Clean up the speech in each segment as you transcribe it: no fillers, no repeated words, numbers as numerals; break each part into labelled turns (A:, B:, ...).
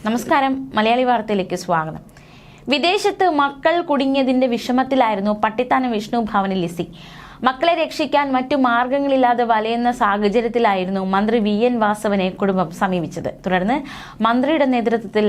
A: നമസ്കാരം, മലയാളി വാർത്തയിലേക്ക് സ്വാഗതം. വിദേശത്ത് മക്കൾ കുടുങ്ങിയതിന്റെ വിഷമത്തിലായിരുന്നു പട്ടിത്താനം വിഷ്ണു ഭവനിൽ ലിസി. മക്കളെ രക്ഷിക്കാൻ മറ്റു മാർഗങ്ങളില്ലാതെ വലയുന്ന സാഹചര്യത്തിലായിരുന്നു മന്ത്രി VN വാസവനെ കുടുംബം സമീപിച്ചത്. തുടർന്ന് മന്ത്രിയുടെ നേതൃത്വത്തിൽ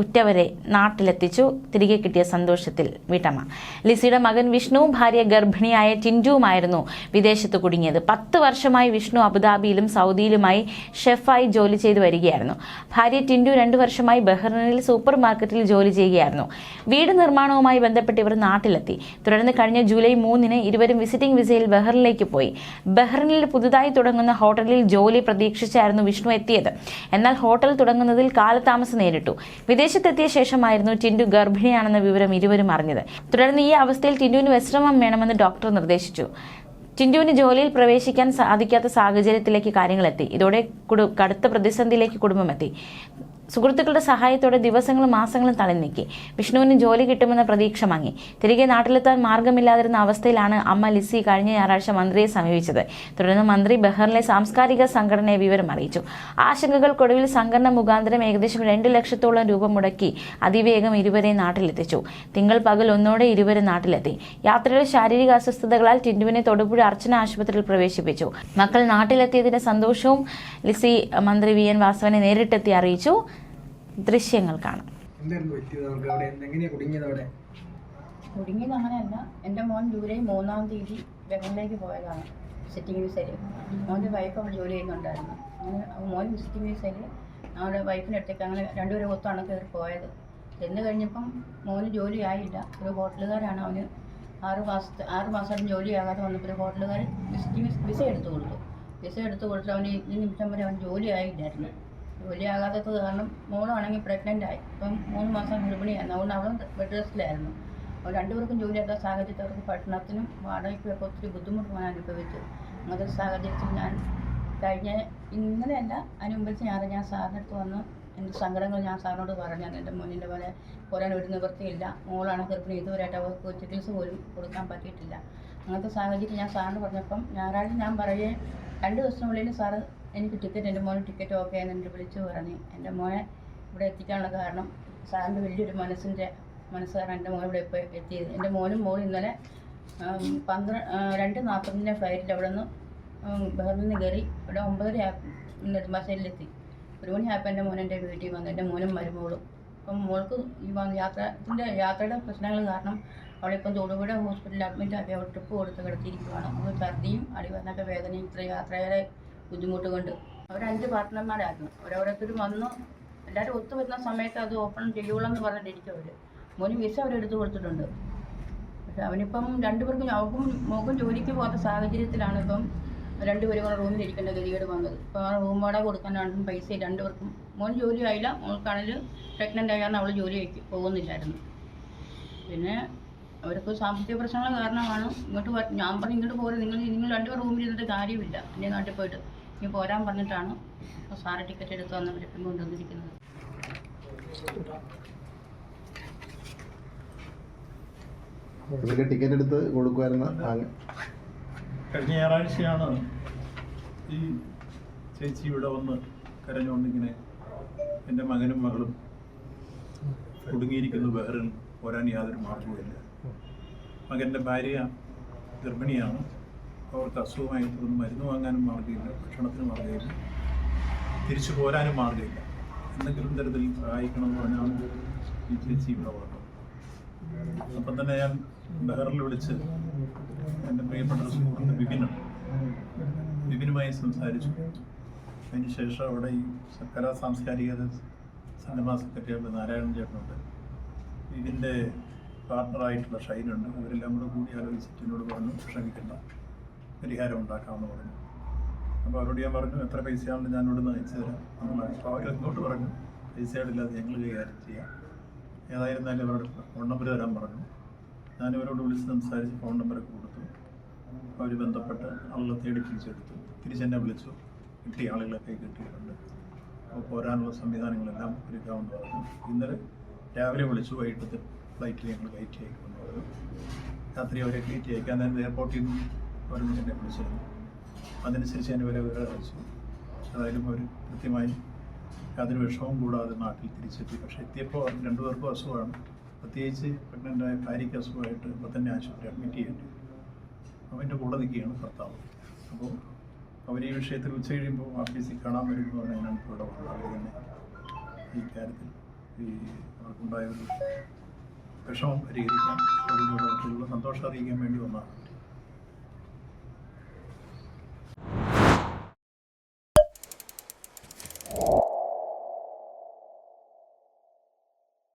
A: ഉറ്റവരെ നാട്ടിലെത്തിച്ചു. തിരികെ കിട്ടിയ സന്തോഷത്തിൽ വീട്ടമ്മ. ലിസിയുടെ മകൻ വിഷ്ണു, ഭാര്യ ഗർഭിണിയായ ടിൻറ്റുവുമായിരുന്നു വിദേശത്ത് കുടുങ്ങിയത്. 10 വർഷമായി വിഷ്ണു അബുദാബിയിലും സൗദിയിലുമായി ഷെഫായി ജോലി ചെയ്തു വരികയായിരുന്നു. ഭാര്യ ടിൻറ്റു 2 വർഷമായി ബഹ്റിനിൽ സൂപ്പർ മാർക്കറ്റിൽ ജോലി ചെയ്യുകയായിരുന്നു. വീട് നിർമ്മാണവുമായി ബന്ധപ്പെട്ട് ഇവർ നാട്ടിലെത്തി. തുടർന്ന് കഴിഞ്ഞ ജൂലൈ 3-ന് ഇരുവരും വിസിറ്റിംഗ് വിസയിൽ ബഹ്റിനിലേക്ക് പോയി. ബഹ്റിനിൽ പുതുതായി തുടങ്ങുന്ന ഹോട്ടലിൽ ജോലി പ്രതീക്ഷിച്ചായിരുന്നു വിഷ്ണു എത്തിയത്. എന്നാൽ ഹോട്ടൽ തുടങ്ങുന്നതിൽ കാലതാമസം നേരിട്ടു. വിദേശത്തെത്തിയ ശേഷമായിരുന്നു ടിൻറ്റു ഗർഭിണിയാണെന്ന വിവരം ഇരുവരും അറിഞ്ഞത്. തുടർന്ന് ഈ അവസ്ഥയിൽ ടിൻറ്റുവിന് വിശ്രമം വേണമെന്ന് ഡോക്ടർ നിർദ്ദേശിച്ചു. ടിൻറ്റുവിന് ജോലിയിൽ പ്രവേശിക്കാൻ സാധിക്കാത്ത സാഹചര്യത്തിലേക്ക് കാര്യങ്ങളെത്തി. ഇതോടെ കടുത്ത പ്രതിസന്ധിയിലേക്ക് കുടുംബമെത്തി. സുഹൃത്തുക്കളുടെ സഹായത്തോടെ ദിവസങ്ങളും മാസങ്ങളും തളർന്നീക്കി. വിഷ്ണുവിന് ജോലി കിട്ടുമെന്ന പ്രതീക്ഷ മങ്ങി. തിരികെ നാട്ടിലെത്താൻ മാർഗമില്ലാതിരുന്ന അവസ്ഥയിലാണ് അമ്മ ലിസി കഴിഞ്ഞ ഞായറാഴ്ച മന്ത്രിയെ സമീപിച്ചത്. തുടർന്ന് മന്ത്രി ബഹ്റിനിലെ സാംസ്കാരിക സംഘടനയെ വിവരം അറിയിച്ചു. ആശങ്കകൾക്കൊടുവിൽ സംഘടന മുഖാന്തരം ഏകദേശം 2 ലക്ഷത്തോളം രൂപ മുടക്കി അതിവേഗം ഇരുവരെ നാട്ടിലെത്തിച്ചു. തിങ്കൾ പകൽ 1-ഓടെ ഇരുവരും നാട്ടിലെത്തി. യാത്രയുടെ ശാരീരിക അസ്വസ്ഥതകളാൽ ടിൻറ്റുവിനെ തൊടുപുഴ അർച്ചന ആശുപത്രിയിൽ പ്രവേശിപ്പിച്ചു. മക്കൾ നാട്ടിലെത്തിയതിന്റെ സന്തോഷവും ലിസി മന്ത്രി VN വാസവനെ നേരിട്ടെത്തി അറിയിച്ചു. ദൃശ്യങ്ങൾ കാണാം.
B: കുടുങ്ങിയത് അങ്ങനെയല്ല. എൻ്റെ മോൻ ജൂലൈ 3-ാം തീയതി ബഹ്റിനിലേക്ക് പോയതാണ് വിസിറ്റിംഗ് വിസയിൽ. മോൻ്റെ വൈഫ് അവിടെ ജോലി ചെയ്യുന്നുണ്ടായിരുന്നു. അങ്ങനെ മോൻ വിസിറ്റിംഗ് വിസയിൽ അവിടെ വൈഫിൻ്റെ അടുത്തേക്ക് അങ്ങനെ രണ്ടുപേരും ഒത്താണ് കയറി പോയത്. ചെന്ന് കഴിഞ്ഞപ്പം മോന് ജോലി ആയില്ല. ഒരു ഹോട്ടലുകാരാണ് അവന് 6 മാസമായിട്ട് ജോലിയാകാതെ വന്നപ്പോൾ ഒരു ഹോട്ടലുകാർ വിസിറ്റിംഗ് വിസ എടുത്തു കൊടുത്തു. വിസ എടുത്തു കൊടുത്തിട്ട് അവന് ഈ നിമിഷം വരെ അവൻ ജോലി ആയില്ലായിരുന്നു. ജോലിയാകാത്തത് കാരണം മോളാണെങ്കിൽ പ്രഗ്നൻ്റ് ആയി. ഇപ്പം 3 മാസം ഗർഭിണിയായിരുന്നു. അതുകൊണ്ട് അവളും ബെഡ് റെസ്റ്റിലായിരുന്നു. അപ്പോൾ രണ്ടുപേർക്കും ജോലിയാത്ത സാഹചര്യത്തിൽ അവർക്ക് ഭക്ഷണത്തിനും വാടകയ്ക്കും ഒക്കെ ഒത്തിരി ബുദ്ധിമുട്ട് ഞാൻ അനുഭവിച്ചു. അങ്ങനത്തെ സാഹചര്യത്തിൽ ഞാൻ ഇന്നലെയല്ല അതിന് മുമ്പത്തെ ഞാൻ സാറിൻ്റെ അടുത്ത് വന്ന് എൻ്റെ സങ്കടങ്ങൾ ഞാൻ സാറിനോട് പറഞ്ഞു. എൻ്റെ മോനിൻ്റെ പോലെ പോരാൻ ഒരു നിവൃത്തിയില്ല. മോളാണ് ഗർഭിണി. ഇതുവരെയായിട്ട് അവർക്ക് ചികിത്സ പോലും കൊടുക്കാൻ പറ്റിയിട്ടില്ല. അങ്ങനത്തെ സാഹചര്യം ഞാൻ സാറിന് പറഞ്ഞപ്പം ഞായറാഴ്ച ഞാൻ പറയുകയും 2 ദിവസത്തിനുള്ളിൽ സാറ് എനിക്ക് എൻ്റെ മോന് ടിക്കറ്റ് ഓക്കെ എന്ന് എൻ്റെ വിളിച്ചു പറഞ്ഞു. എൻ്റെ മോനെ ഇവിടെ എത്തിക്കാനുള്ള കാരണം സാറിൻ്റെ വലിയൊരു മനസ്സ് കാരണം എൻ്റെ മോൻ ഇവിടെ ഇപ്പോൾ എത്തിയത്. എൻ്റെ മോനും മോളും ഇന്നലെ 2:40 ഫ്ലൈറ്റിൽ അവിടെ നിന്ന് ബഹ്റിനിൽ നിന്ന് കയറി ഇവിടെ 9:30 നെടുമ്പാശ്ശേരിയിലെത്തി. 1 മണിയായപ്പോൾ എൻ്റെ മോൻ എൻ്റെ വീട്ടിൽ വന്നു. എൻ്റെ മോനും മരുമോളും. അപ്പം മോൾക്ക് ഈ യാത്രയുടെ പ്രശ്നങ്ങൾ കാരണം അവളിപ്പം തൊടുപുഴ ഹോസ്പിറ്റലിൽ അഡ്മിറ്റ് ആക്കി. അവൾ ട്രിപ്പ് കൊടുത്ത് കിടത്തിയിരിക്കുകയാണ്. അവൾ ഛർദിയും അടിവയറിനൊക്കെ വേദനയും ഇത്ര യാത്രയുടെ ബുദ്ധിമുട്ട് കൊണ്ട്. അവർ 5 പാർട്ട്ണർമാരായിരുന്നു. ഓരോരുത്തരും വന്ന് എല്ലാവരും ഒത്തു വരുന്ന സമയത്ത് അത് ഓപ്പൺ ചെയ്യുള്ളൂ പറഞ്ഞിട്ടിരിക്കും അവർ. മോന് വിസ അവരെടുത്ത് കൊടുത്തിട്ടുണ്ട്. പക്ഷെ അവനിപ്പം 2 പേർക്കും അവൾക്കും മോക്കും ജോലിക്ക് പോകാത്ത സാഹചര്യത്തിലാണ് ഇപ്പം 2 പേരും കൂടെ റൂമിലിരിക്കേണ്ട ഗതികേട് വന്നത്. ഇപ്പോൾ ആ റൂം വാടക കൊടുക്കാനാണ് പൈസ 2 പേർക്കും. മോൻ ജോലി ആയില്ല. മോൾക്കാണെങ്കിൽ പ്രഗ്നൻ്റ് ആയ കാരണം അവൾ ജോലിക്ക് പോകുന്നില്ലായിരുന്നു. പിന്നെ അവർക്ക് സാമ്പത്തിക പ്രശ്നങ്ങൾ കാരണമാണ് ഞാൻ പറഞ്ഞു ഇങ്ങോട്ട് പോരും, നിങ്ങൾ 2 പേർ റൂമിൽ ഇരുന്നിട്ട് കാര്യമില്ല. എൻ്റെ നാട്ടിൽ പോയിട്ട് ഇനി പോരാൻ പറഞ്ഞിട്ടാണ് സാറ് ടിക്കറ്റ് എടുത്ത് വന്നവരിപ്പം കൊണ്ടുവന്നിരിക്കുന്നത്.
C: ടിക്കറ്റ് എടുത്ത് കൊടുക്കുമായിരുന്ന
D: കഴിഞ്ഞ ഞായറാഴ്ചയാണ് ഈ ചേച്ചി ഇവിടെ വന്ന് കരഞ്ഞുകൊണ്ടിങ്ങനെ എൻ്റെ മകനും മകളും കുടുങ്ങിയിരിക്കുന്നു ബഹ്റിൻ, പോരാൻ യാതൊരു മാർഗവുമില്ല. മകൻ്റെ ഭാര്യ ഗർഭിണിയാണ്. അവർക്ക് അസുഖമായിട്ടൊന്നും മരുന്ന് വാങ്ങാനും മാർഗ്ഗമില്ല, ഭക്ഷണത്തിന് മാർഗ്ഗമില്ല, തിരിച്ചു പോരാനും മാർഗ്ഗമില്ല. എന്തെങ്കിലും തരത്തിൽ സഹായിക്കണമെന്ന് പറഞ്ഞാണ് ഈ ചേച്ചി ഇവിടെ വന്നത്. അപ്പം തന്നെ ഞാൻ ബഹ്റിനിൽ വിളിച്ച് എൻ്റെ പ്രിയപ്പെട്ട സുഹൃത്ത് വിപിനുമായി സംസാരിച്ചു. അതിനുശേഷം അവിടെ ഈ കലാ സാംസ്കാരിക സിനിമാ സെക്രട്ടറി നാരായണൻ ചേട്ടനുണ്ട്, ഇതിൻ്റെ പാർട്ണറായിട്ടുള്ള ഷൈനുണ്ട്. അവരെല്ലാം കൂടി ആലോചിച്ചിട്ട് എന്നോട് പറഞ്ഞു ക്ഷമിക്കേണ്ട, പരിഹാരം ഉണ്ടാക്കാമെന്ന് പറഞ്ഞു. അപ്പോൾ അവരോട് ഞാൻ പറഞ്ഞു എത്ര പൈസയാണെന്ന് ഞാൻ ഇവിടെ നിന്ന് അയച്ചു തരാം. അപ്പോൾ അവരെങ്ങോട്ട് പറഞ്ഞു പൈസയോടില്ലാതെ ഞങ്ങൾ കൈകാര്യം ചെയ്യാം. ഏതായിരുന്നാലും അവരുടെ ഫോൺ നമ്പർ തരാൻ പറഞ്ഞു. ഞാനിവരോട് വിളിച്ച് സംസാരിച്ച് ഫോൺ നമ്പറൊക്കെ കൊടുത്തു. അവർ ബന്ധപ്പെട്ട് ആളുകളെ തേടി തിരിച്ചെടുത്തു. തിരിച്ചെന്നെ വിളിച്ചു. കിട്ടിയ ആളുകളൊക്കെ കിട്ടിയിട്ടുണ്ട്. അപ്പോൾ പോരാനുള്ള സംവിധാനങ്ങളെല്ലാം ഒരുക്കാമെന്ന് പറഞ്ഞു. ഇന്നലെ രാവിലെ വിളിച്ചു. വൈകിട്ടത്തെ ഫ്ലൈറ്റിൽ ഞങ്ങൾ കയറ്റി അയക്കുമെന്ന് പറഞ്ഞു. രാത്രി അവരെ കയറ്റി അയക്കാൻ ഞാൻ എയർപോർട്ടിൽ നിന്ന് അവർ എന്നെ വിളിച്ചിരുന്നു. അതനുസരിച്ച് ഞാൻ ഇവരെ വിവരം അയച്ചു. ഏതായാലും അവർ കൃത്യമായി യാതൊരു വിഷമവും കൂടാതെ നാട്ടിൽ തിരിച്ചെത്തി. പക്ഷേ എത്തിയപ്പോൾ 2 പേർക്കും അസുഖമാണ്. പ്രത്യേകിച്ച് പ്രഗ്നൻ്റായ ഭാര്യയ്ക്ക് അസുഖമായിട്ട് ഇപ്പോൾ തന്നെ ആശുപത്രി അഡ്മിറ്റ് ചെയ്യേണ്ടി. അവൻ്റെ കൂടെ നിൽക്കുകയാണ് ഭർത്താവ്. അപ്പോൾ അവർ ഈ വിഷയത്തിൽ ഉച്ച കഴിയുമ്പോൾ ഓഫീസിൽ കാണാൻ വരുമെന്ന് പറഞ്ഞാൽ ഇപ്പോൾ ഇവിടെ വന്നത്. അവർ തന്നെ ഈ കാര്യത്തിൽ അവർക്കുണ്ടായ ഒരു വിഷമം പരിഹരിക്കാൻ അതിലൂടെ സന്തോഷം അറിയിക്കാൻ വേണ്ടി വന്നതാണ്.